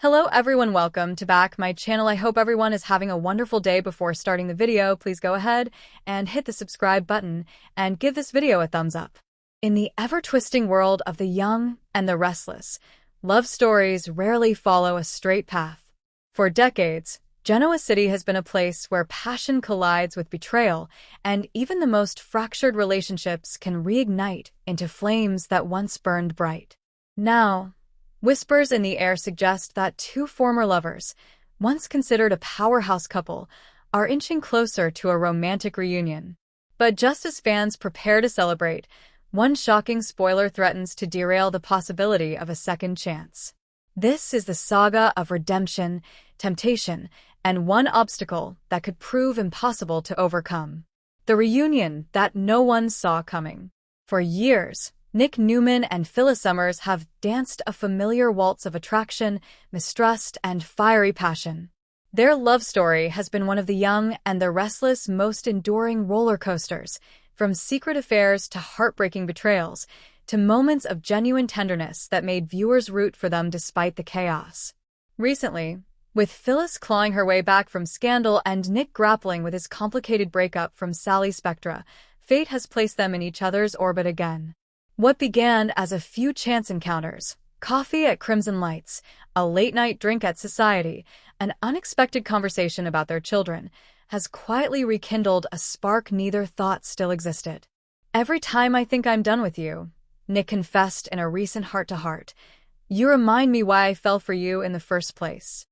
Hello everyone, welcome to back my channel. I hope everyone is having a wonderful day. Before starting the video, please go ahead and hit the subscribe button and give this video a thumbs up. In the ever-twisting world of the young and the restless, love stories rarely follow a straight path. For decades, Genoa City has been a place where passion collides with betrayal, and even the most fractured relationships can reignite into flames that once burned bright. Now, whispers in the air suggest that two former lovers, once considered a powerhouse couple, are inching closer to a romantic reunion. But just as fans prepare to celebrate, one shocking spoiler threatens to derail the possibility of a second chance. This is the saga of redemption, temptation, and one obstacle that could prove impossible to overcome. The reunion that no one saw coming. For years, Nick Newman and Phyllis Summers have danced a familiar waltz of attraction, mistrust, and fiery passion. Their love story has been one of the young and the restless most enduring roller coasters, from secret affairs to heartbreaking betrayals, to moments of genuine tenderness that made viewers root for them despite the chaos. Recently, with Phyllis clawing her way back from scandal and Nick grappling with his complicated breakup from Sally Spectra, fate has placed them in each other's orbit again. What began as a few chance encounters, coffee at Crimson Lights, a late-night drink at Society, an unexpected conversation about their children, has quietly rekindled a spark neither thought still existed. "Every time I think I'm done with you," Nick confessed in a recent heart-to-heart, "you remind me why I fell for you in the first place."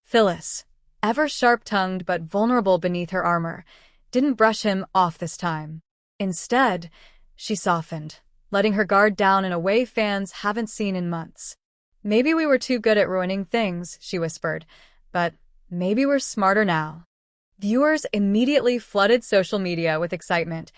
Phyllis, ever sharp-tongued but vulnerable beneath her armor, didn't brush him off this time. Instead, she softened, letting her guard down in a way fans haven't seen in months. "Maybe we were too good at ruining things," she whispered, "but maybe we're smarter now." Viewers immediately flooded social media with excitement,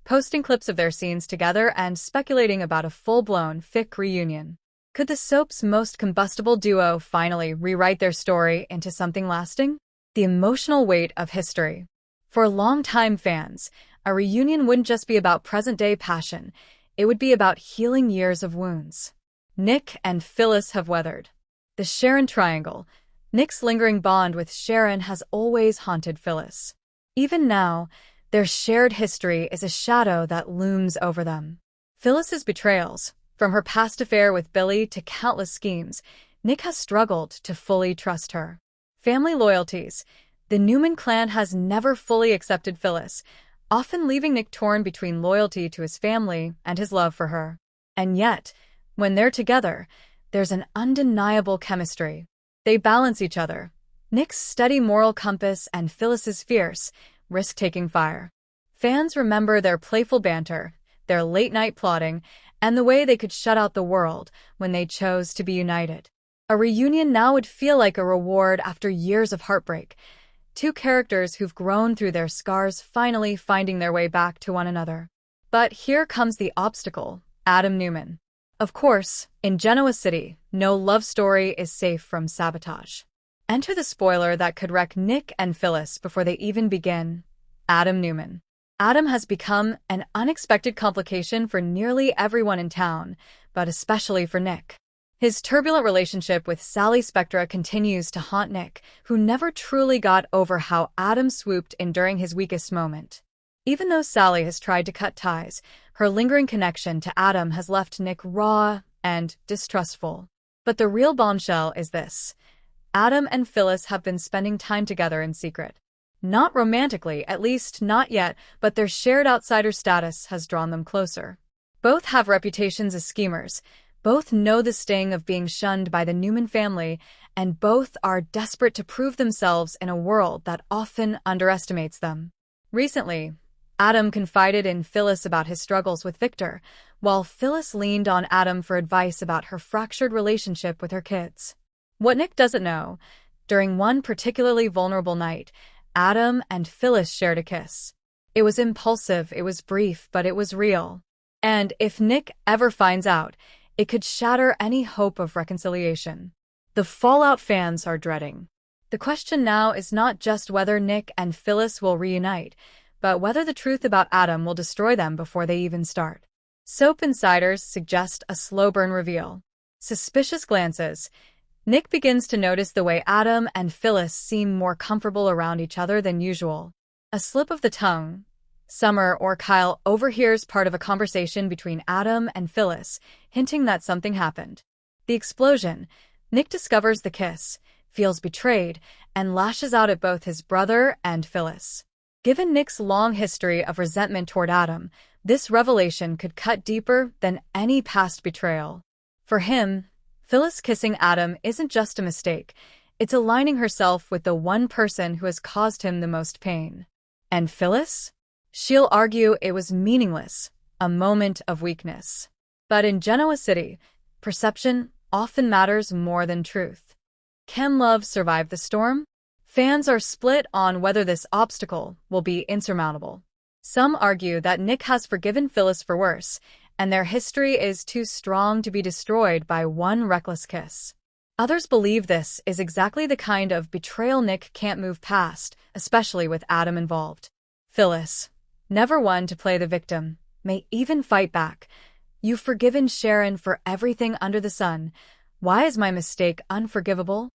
posting clips of their scenes together and speculating about a full-blown fic reunion. Could the soap's most combustible duo finally rewrite their story into something lasting? The emotional weight of history. For longtime fans, a reunion wouldn't just be about present-day passion. It would be about healing years of wounds. Nick and Phyllis have weathered the Sharon triangle. Nick's lingering bond with Sharon has always haunted Phyllis. Even now, their shared history is a shadow that looms over them. Phyllis's betrayals, from her past affair with Billy to countless schemes, Nick has struggled to fully trust her. Family loyalties. The Newman clan has never fully accepted Phyllis, often leaving Nick torn between loyalty to his family and his love for her. And yet, when they're together, there's an undeniable chemistry. They balance each other. Nick's steady moral compass and Phyllis's fierce, risk-taking fire. Fans remember their playful banter, their late-night plotting, and the way they could shut out the world when they chose to be united. A reunion now would feel like a reward after years of heartbreak. Two characters who've grown through their scars finally finding their way back to one another. But here comes the obstacle: Adam Newman. Of course, in Genoa City, no love story is safe from sabotage. Enter the spoiler that could wreck Nick and Phyllis before they even begin: Adam Newman. Adam has become an unexpected complication for nearly everyone in town, but especially for Nick. His turbulent relationship with Sally Spectra continues to haunt Nick, who never truly got over how Adam swooped in during his weakest moment. Even though Sally has tried to cut ties, her lingering connection to Adam has left Nick raw and distrustful. But the real bombshell is this: Adam and Phyllis have been spending time together in secret. Not romantically, at least not yet, but their shared outsider status has drawn them closer. Both have reputations as schemers. Both know the sting of being shunned by the Newman family, and both are desperate to prove themselves in a world that often underestimates them. Recently, Adam confided in Phyllis about his struggles with Victor, while Phyllis leaned on Adam for advice about her fractured relationship with her kids. What Nick doesn't know, during one particularly vulnerable night, Adam and Phyllis shared a kiss. It was impulsive, it was brief, but it was real. And if Nick ever finds out, it could shatter any hope of reconciliation. The fallout fans are dreading. The question now is not just whether Nick and Phyllis will reunite, but whether the truth about Adam will destroy them before they even start. Soap insiders suggest a slow burn reveal. Suspicious glances. Nick begins to notice the way Adam and Phyllis seem more comfortable around each other than usual. A slip of the tongue. Summer or Kyle overhears part of a conversation between Adam and Phyllis, hinting that something happened. The explosion. Nick discovers the kiss, feels betrayed, and lashes out at both his brother and Phyllis. Given Nick's long history of resentment toward Adam, this revelation could cut deeper than any past betrayal. For him, Phyllis kissing Adam isn't just a mistake, it's aligning herself with the one person who has caused him the most pain. And Phyllis? She'll argue it was meaningless, a moment of weakness. But in Genoa City, perception often matters more than truth. Can love survive the storm? Fans are split on whether this obstacle will be insurmountable. Some argue that Nick has forgiven Phyllis for worse, and their history is too strong to be destroyed by one reckless kiss. Others believe this is exactly the kind of betrayal Nick can't move past, especially with Adam involved. Phyllis, never one to play the victim, may even fight back. You've forgiven Sharon for everything under the sun. Why is my mistake unforgivable?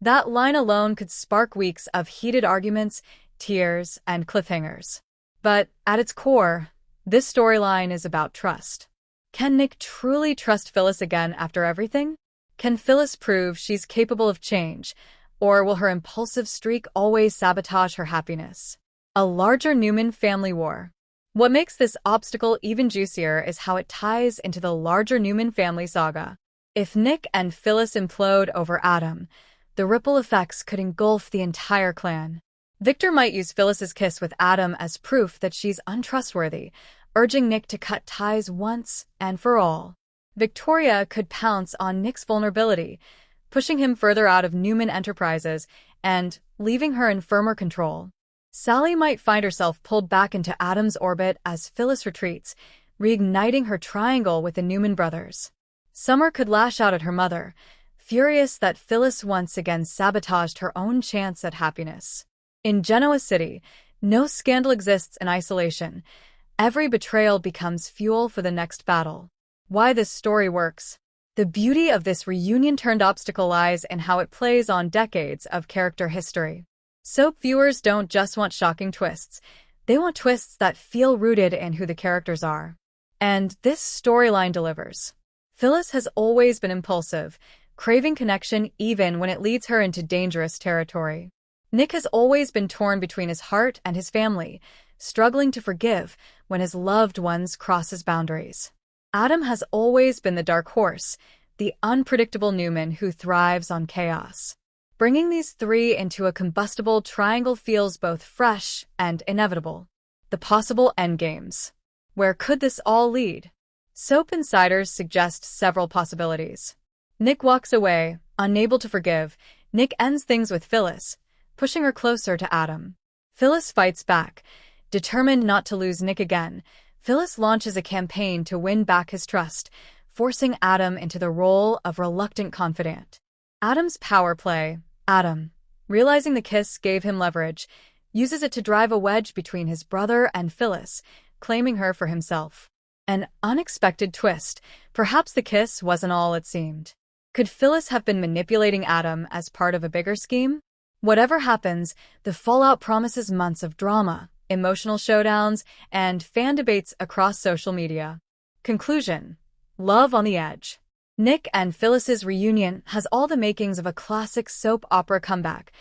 That line alone could spark weeks of heated arguments, tears, and cliffhangers. But at its core, this storyline is about trust. Can Nick truly trust Phyllis again after everything? Can Phyllis prove she's capable of change, or will her impulsive streak always sabotage her happiness? A larger Newman family war. What makes this obstacle even juicier is how it ties into the larger Newman family saga. If Nick and Phyllis implode over Adam, the ripple effects could engulf the entire clan. Victor might use Phyllis's kiss with Adam as proof that she's untrustworthy, urging Nick to cut ties once and for all. Victoria could pounce on Nick's vulnerability, pushing him further out of Newman Enterprises and leaving her in firmer control. Sally might find herself pulled back into Adam's orbit as Phyllis retreats, reigniting her triangle with the Newman brothers. Summer could lash out at her mother, furious that Phyllis once again sabotaged her own chance at happiness. In Genoa City, no scandal exists in isolation. Every betrayal becomes fuel for the next battle. Why this story works? The beauty of this reunion-turned obstacle lies in how it plays on decades of character history. Soap viewers don't just want shocking twists. They want twists that feel rooted in who the characters are. And this storyline delivers. Phyllis has always been impulsive, craving connection even when it leads her into dangerous territory. Nick has always been torn between his heart and his family, struggling to forgive when his loved ones cross his boundaries. Adam has always been the dark horse, the unpredictable Newman who thrives on chaos. Bringing these three into a combustible triangle feels both fresh and inevitable. The possible endgames. Where could this all lead? Soap insiders suggest several possibilities. Nick walks away, unable to forgive. Nick ends things with Phyllis, pushing her closer to Adam. Phyllis fights back, determined not to lose Nick again. Phyllis launches a campaign to win back his trust, forcing Adam into the role of reluctant confidant. Adam's power play. Adam, realizing the kiss gave him leverage, uses it to drive a wedge between his brother and Phyllis, claiming her for himself. An unexpected twist. Perhaps the kiss wasn't all it seemed. Could Phyllis have been manipulating Adam as part of a bigger scheme? Whatever happens, the fallout promises months of drama, emotional showdowns, and fan debates across social media. Conclusion. Love on the edge. Nick and Phyllis's reunion has all the makings of a classic soap opera comeback.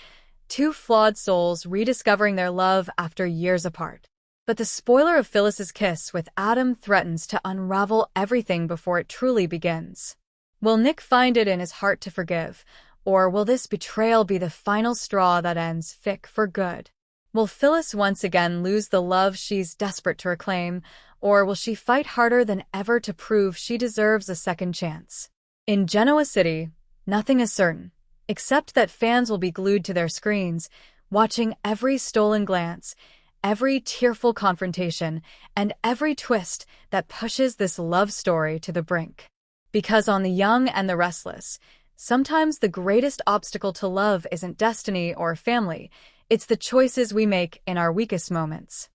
Two flawed souls rediscovering their love after years apart. But the spoiler of Phyllis's kiss with Adam threatens to unravel everything before it truly begins. Will Nick find it in his heart to forgive, or will this betrayal be the final straw that ends Fic for good? Will Phyllis once again lose the love she's desperate to reclaim, or will she fight harder than ever to prove she deserves a second chance? In Genoa City, nothing is certain, except that fans will be glued to their screens, watching every stolen glance, every tearful confrontation, and every twist that pushes this love story to the brink. Because on The Young and the Restless, sometimes the greatest obstacle to love isn't destiny or family, it's the choices we make in our weakest moments.